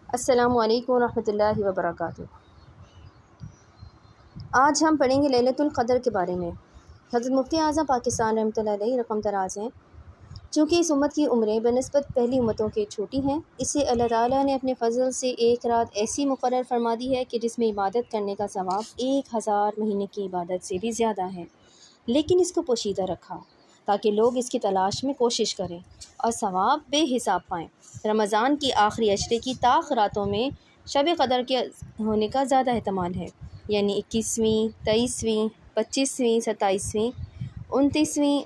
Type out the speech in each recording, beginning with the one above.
السلام علیکم ورحمۃ اللہ وبرکاتہ۔ آج ہم پڑھیں گے لیلۃ القدر کے بارے میں۔ حضرت مفتی اعظم پاکستان رحمۃ اللہ علیہ رقم دراز ہیں۔ چونکہ اس امت کی عمریں بنسبت پہلی امتوں کے چھوٹی ہیں، اس سے اللہ تعالیٰ نے اپنے فضل سے ایک رات ایسی مقرر فرما دی ہے کہ جس میں عبادت کرنے کا ثواب 1000 مہینے کی عبادت سے بھی زیادہ ہے، لیکن اس کو پوشیدہ رکھا تاکہ لوگ اس کی تلاش میں کوشش کریں اور ثواب بے حساب پائیں۔ رمضان کی آخری عشرے کی طاق راتوں میں شب قدر کے ہونے کا زیادہ احتمال ہے، یعنی 21ویں، 23ویں، 25ویں، 27ویں، 29ویں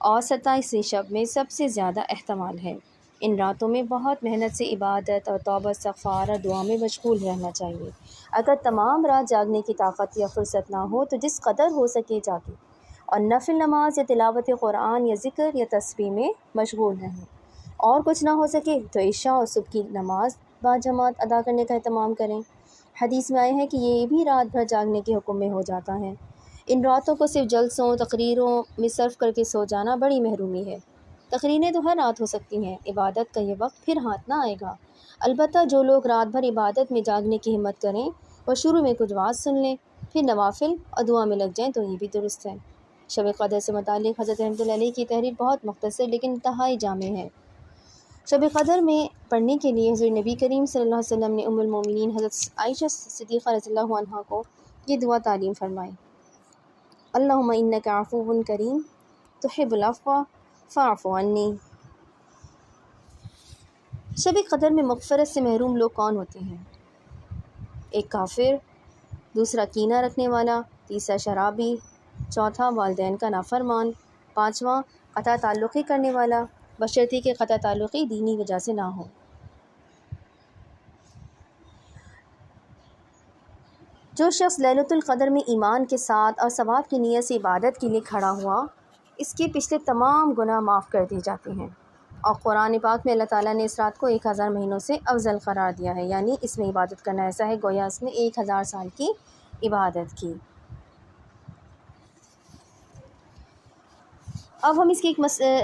اور 27ویں شب میں سب سے زیادہ احتمال ہے۔ ان راتوں میں بہت محنت سے عبادت اور توبہ استغفار اور دعا میں مشغول رہنا چاہیے۔ اگر تمام رات جاگنے کی طاقت یا فرصت نہ ہو تو جس قدر ہو سکے جاگیں اور نفل نماز یا تلاوت قرآن یا ذکر یا تسبیح میں مشغول رہیں، اور کچھ نہ ہو سکے تو عشاء اور صبح کی نماز باجماعت ادا کرنے کا اہتمام کریں۔ حدیث میں آئے ہیں کہ یہ بھی رات بھر جاگنے کے حکم میں ہو جاتا ہے۔ ان راتوں کو صرف جلسوں تقریروں میں صرف کر کے سو جانا بڑی محرومی ہے۔ تقریریں تو ہر رات ہو سکتی ہیں، عبادت کا یہ وقت پھر ہاتھ نہ آئے گا۔ البتہ جو لوگ رات بھر عبادت میں جاگنے کی ہمت کریں وہ شروع میں کچھ وعظ سن لیں، پھر نوافل اور دعا میں لگ جائیں تو یہ بھی درست ہے۔ شب قدر سے متعلق حضرت رحمۃ اللہ علیہ کی تحریر بہت مختصر لیکن انتہائی جامع ہے۔ شب قدر میں پڑھنے کے لیے حضور نبی کریم صلی اللہ علیہ وسلم نے ام المومنین حضرت عائشہ صدیقہ رضی اللہ عنہا کو یہ دعا تعلیم فرمائی: اللہم انک عفو کریم تحب العفو فاعف عنی۔ شب قدر میں مغفرت سے محروم لوگ کون ہوتے ہیں؟ ایک کافر، دوسرا کینہ رکھنے والا، تیسرا شرابی، چوتھا والدین کا نافرمان، پانچواں قطع تعلقی کرنے والا، بشرطیکہ کہ قطع تعلقی دینی وجہ سے نہ ہو۔ جو شخص لیلۃ القدر میں ایمان کے ساتھ اور ثواب کی نیت سے عبادت کے لیے کھڑا ہوا، اس کے پچھلے تمام گناہ معاف کر دیے جاتے ہیں، اور قرآن پاک میں اللہ تعالیٰ نے اس رات کو 1000 مہینوں سے افضل قرار دیا ہے، یعنی اس میں عبادت کرنا ایسا ہے گویا اس نے 1000 سال کی عبادت کی۔ اب ہم اس کی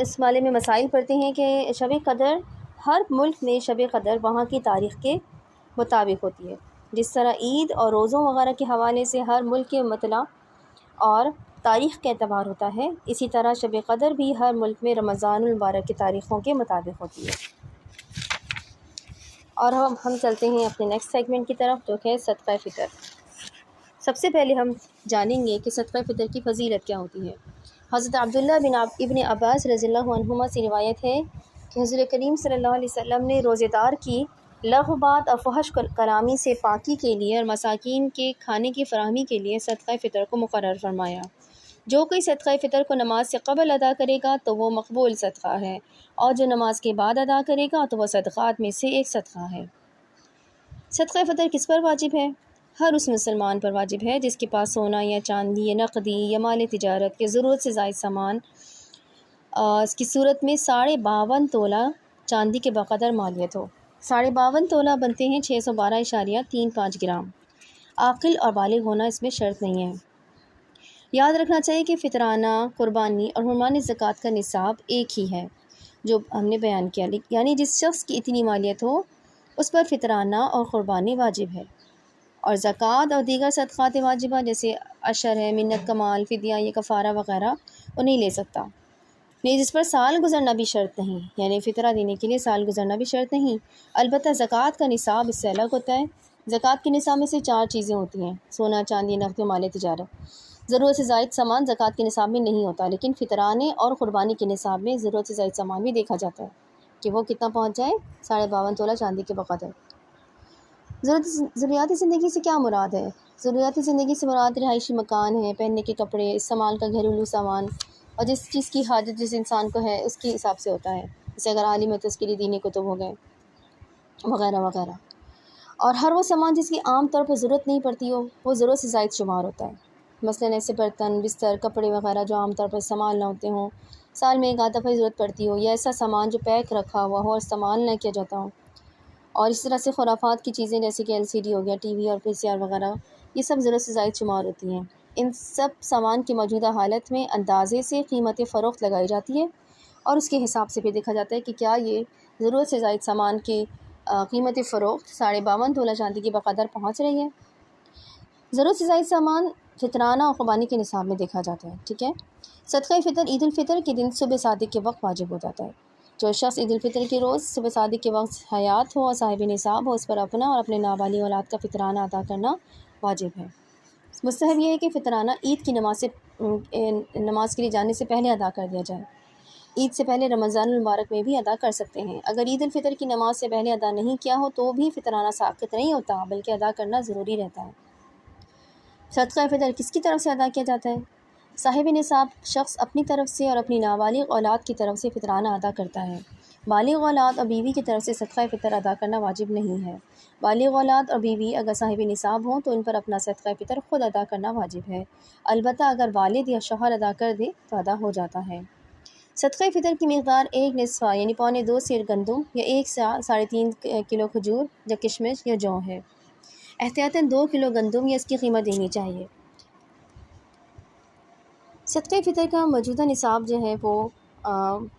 اس بارے میں مسائل پڑھتے ہیں کہ شب قدر ہر ملک میں شب قدر وہاں کی تاریخ کے مطابق ہوتی ہے۔ جس طرح عید اور روزوں وغیرہ کے حوالے سے ہر ملک کے مطلع اور تاریخ کا اعتبار ہوتا ہے، اسی طرح شب قدر بھی ہر ملک میں رمضان المبارک کی تاریخوں کے مطابق ہوتی ہے۔ اور ہم چلتے ہیں اپنے نیکسٹ سیگمنٹ کی طرف، جو کہ صدقہ فطر۔ سب سے پہلے ہم جانیں گے کہ صدقہ فطر کی فضیلت کیا ہوتی ہے۔ حضرت عبداللہ بن ابن عباس رضی اللہ عنہما سے روایت ہے کہ حضور کریم صلی اللہ علیہ وسلم نے روزے دار کی لغو بات اور فحش کلامی سے پاکی کے لیے اور مساکین کے کھانے کی فراہمی کے لیے صدقہ فطر کو مقرر فرمایا۔ جو کوئی صدقہ فطر کو نماز سے قبل ادا کرے گا تو وہ مقبول صدقہ ہے، اور جو نماز کے بعد ادا کرے گا تو وہ صدقات میں سے ایک صدقہ ہے۔ صدقہ فطر کس پر واجب ہے؟ ہر اس مسلمان پر واجب ہے جس کے پاس سونا یا چاندی یا نقدی یا مال تجارت کے ضرورت سے زائد سامان اس کی صورت میں 52.5 تولہ چاندی کے بقدر مالیت ہو۔ 52.5 تولہ بنتے ہیں 612.35 گرام۔ عاقل اور بالغ ہونا اس میں شرط نہیں ہے۔ یاد رکھنا چاہیے کہ فطرانہ، قربانی اور حرمانی زکوٰۃ کا نصاب ایک ہی ہے جو ہم نے بیان کیا، یعنی جس شخص کی اتنی مالیت ہو اس پر فطرانہ اور قربانی واجب ہے، اور زکوٰۃ اور دیگر صدقات واجبہ جیسے عشر ہے، منت کا مال، فدیہ یا کفارہ وغیرہ وہ نہیں لے سکتا۔ نہیں، جس پر سال گزرنا بھی شرط نہیں، یعنی فطرہ دینے کے لیے سال گزرنا بھی شرط نہیں۔ البتہ زکوٰۃ کا نصاب اس سے الگ ہوتا ہے۔ زکوٰۃ کے نصاب میں سے 4 چیزیں ہوتی ہیں: سونا، چاندی، نقد و مال تجارت۔ ضرورت سے زائد سامان زکوٰۃ کے نصاب میں نہیں ہوتا، لیکن فطرانے اور قربانی کے نصاب میں ضرورت سے زائد سامان بھی دیکھا جاتا ہے کہ وہ کتنا پہنچ جائے، 52.5 تولہ چاندی کے بقدر۔ ضروریاتی زندگی سے کیا مراد ہے؟ ضروریاتی زندگی سے مراد رہائشی مکان ہے، پہننے کے کپڑے، استعمال کا گھریلو سامان، اور جس چیز کی حاجت جس انسان کو ہے اس کے حساب سے ہوتا ہے، جیسے اگر عالم ہے تو اس کے لیے دینی کتب ہو گئے وغیرہ وغیرہ۔ اور ہر وہ سامان جس کی عام طور پر ضرورت نہیں پڑتی ہو وہ ضرورت سے زائد شمار ہوتا ہے۔ مثلاً ایسے برتن، بستر، کپڑے وغیرہ جو عام طور پر استعمال نہ ہوتے ہوں، سال میں ایک آدھ دفعہ ضرورت پڑتی ہو، یا ایسا سامان جو پیک رکھا ہوا ہو اور استعمال نہ کیا جاتا ہو۔ اور اس طرح سے خرافات کی چیزیں جیسے کہ LCD ہو گیا، TV اور PCR وغیرہ، یہ سب ضرورت سے زائد شمار ہوتی ہیں۔ ان سب سامان کی موجودہ حالت میں اندازے سے قیمت فروخت لگائی جاتی ہے، اور اس کے حساب سے پھر دیکھا جاتا ہے کہ کیا یہ ضرورت سے زائد سامان کے قیمت فروخت 52.5 تولہ چاندی کی بقدر پہنچ رہی ہے۔ ضرورت سے زائد سامان فطرانہ اور قربانی کے نصاب میں دیکھا جاتا ہے، ٹھیک ہے۔ صدقہ فطر عید الفطر کے دن صبح صادق کے وقت واجب ہو جاتا ہے۔ جو شخص عید الفطر کے روز صبح صادق کے وقت حیات ہو اور صاحب نصاب ہو، اس پر اپنا اور اپنے نابالغ اولاد کا فطرانہ ادا کرنا واجب ہے۔ مستحب یہ ہے کہ فطرانہ عید کی نماز کے لیے جانے سے پہلے ادا کر دیا جائے۔ عید سے پہلے رمضان المبارک میں بھی ادا کر سکتے ہیں۔ اگر عید الفطر کی نماز سے پہلے ادا نہیں کیا ہو تو بھی فطرانہ ساقط نہیں ہوتا، بلکہ ادا کرنا ضروری رہتا ہے۔ صدقہ فطر کس کی طرف سے ادا کیا جاتا ہے؟ صاحب نصاب شخص اپنی طرف سے اور اپنی نابالغ اولاد کی طرف سے فطرانہ ادا کرتا ہے۔ بالغ اولاد اور بیوی کی طرف سے صدقہ فطر ادا کرنا واجب نہیں ہے۔ بالغ اولاد اور بیوی اگر صاحب نصاب ہوں تو ان پر اپنا صدقہ فطر خود ادا کرنا واجب ہے، البتہ اگر والد یا شوہر ادا کر دے تو ادا ہو جاتا ہے۔ صدقہ فطر کی مقدار 1 نصف یعنی 1.25 سیر گندم یا 1 سے 3.5 کلو کھجور یا کشمش یا جو ہے۔ احتیاطاً 2 کلو گندم یا اس کی قیمت دینی چاہیے۔ صدقہ فطر کا موجودہ نصاب جو ہے وہ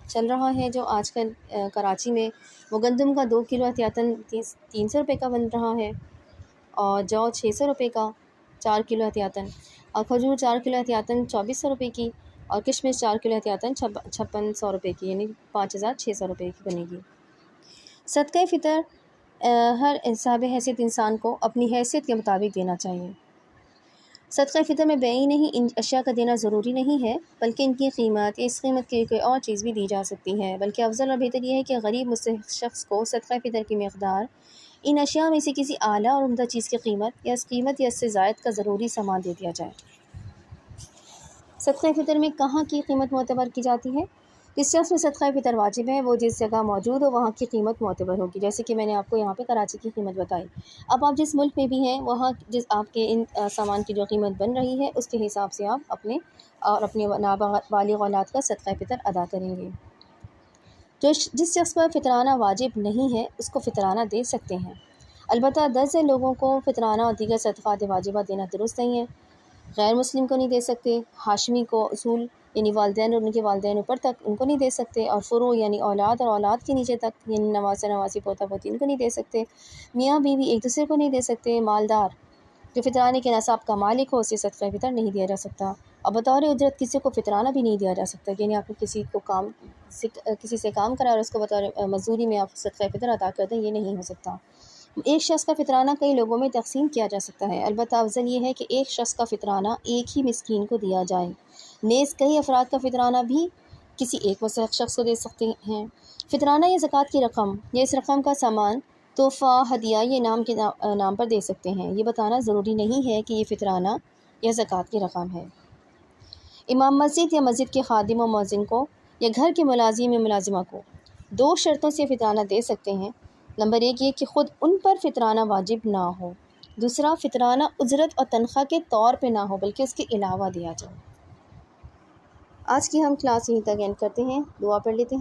چل رہا ہے جو آج کل کراچی میں، وہ گندم کا 2 کلو احتیاطاً 300 روپے کا بن رہا ہے، اور جو 600 روپے کا 4 کلو احتیاطاً، اور کھجور 4 کلو احتیاطاً 2400 روپے کی، اور کشمش 4 کلو احتیاطاً 5600 روپے کی، یعنی 5600 روپے کی بنے گی۔ صدقہ فطر ہر صاحب حیثیت انسان کو اپنی حیثیت کے مطابق دینا چاہیے۔ صدقہ فطر میں بیعی نہیں ان اشیاء کا دینا ضروری نہیں ہے، بلکہ ان کی قیمت یا اس قیمت کی کوئی اور چیز بھی دی جا سکتی ہے، بلکہ افضل اور بہتر یہ ہے کہ غریب مستحق شخص کو صدقہ فطر کی مقدار ان اشیاء میں سے کسی اعلیٰ اور عمدہ چیز کی قیمت یا اس قیمت یا اس سے زائد کا ضروری سامان دے دیا جائے۔ صدقہ فطر میں کہاں کی قیمت معتبر کی جاتی ہے؟ جس شخص میں صدقہ فطر واجب ہے وہ جس جگہ موجود ہو وہاں کی قیمت معتبر ہوگی، جیسے کہ میں نے آپ کو یہاں پہ کراچی کی قیمت بتائی۔ اب آپ جس ملک میں بھی ہیں وہاں آپ کے ان سامان کی جو قیمت بن رہی ہے اس کے حساب سے آپ اپنے اور اپنے نابالغ اولاد کا صدقہ فطر ادا کریں گے۔ جس شخص پر فطرانہ واجب نہیں ہے اس کو فطرانہ دے سکتے ہیں، البتہ درجن لوگوں کو فطرانہ اور دیگر صدقات واجبہ دینا درست نہیں ہے۔ غیر مسلم کو نہیں دے سکتے، ہاشمی کو اصول یعنی والدین اور ان کے والدین اوپر تک ان کو نہیں دے سکتے، اور فروع یعنی اولاد اور اولاد کے نیچے تک یعنی نواسہ نواسی پوتا پوتی ان کو نہیں دے سکتے، میاں بیوی ایک دوسرے کو نہیں دے سکتے، مالدار جو فطرانے کے نصاب کا مالک ہو اسے صدقہ فطر نہیں دیا جا سکتا، اور بطور اجرت کسی کو فطرانہ بھی نہیں دیا جا سکتا، یعنی آپ نے کسی سے کام کرا اور اس کو بطور مزدوری میں آپ صدقہ فطر ادا کر دیں، یہ نہیں ہو سکتا۔ ایک شخص کا فطرانہ کئی لوگوں میں تقسیم کیا جا سکتا ہے، البتہ افضل یہ ہے کہ ایک شخص کا فطرانہ ایک ہی مسکین کو دیا جائے۔ نیز کئی افراد کا فطرانہ بھی کسی ایک مستحق شخص کو دے سکتے ہیں۔ فطرانہ یا زکوٰۃ کی رقم یا اس رقم کا سامان تحفہ، ہدیہ یا انعام کے نام پر دے سکتے ہیں، یہ بتانا ضروری نہیں ہے کہ یہ فطرانہ یا زکوٰۃ کی رقم ہے۔ امام مسجد یا مسجد کے خادم و مؤذن کو یا گھر کے ملازم یا ملازمہ کو 2 شرطوں سے فطرانہ دے سکتے ہیں۔ نمبر 1 یہ کہ خود ان پر فطرانہ واجب نہ ہو، دوسرا فطرانہ اجرت اور تنخواہ کے طور پہ نہ ہو بلکہ اس کے علاوہ دیا جائے۔ آج کی ہم کلاس یہیں تک اینڈ کرتے ہیں، دعا پڑھ لیتے ہیں۔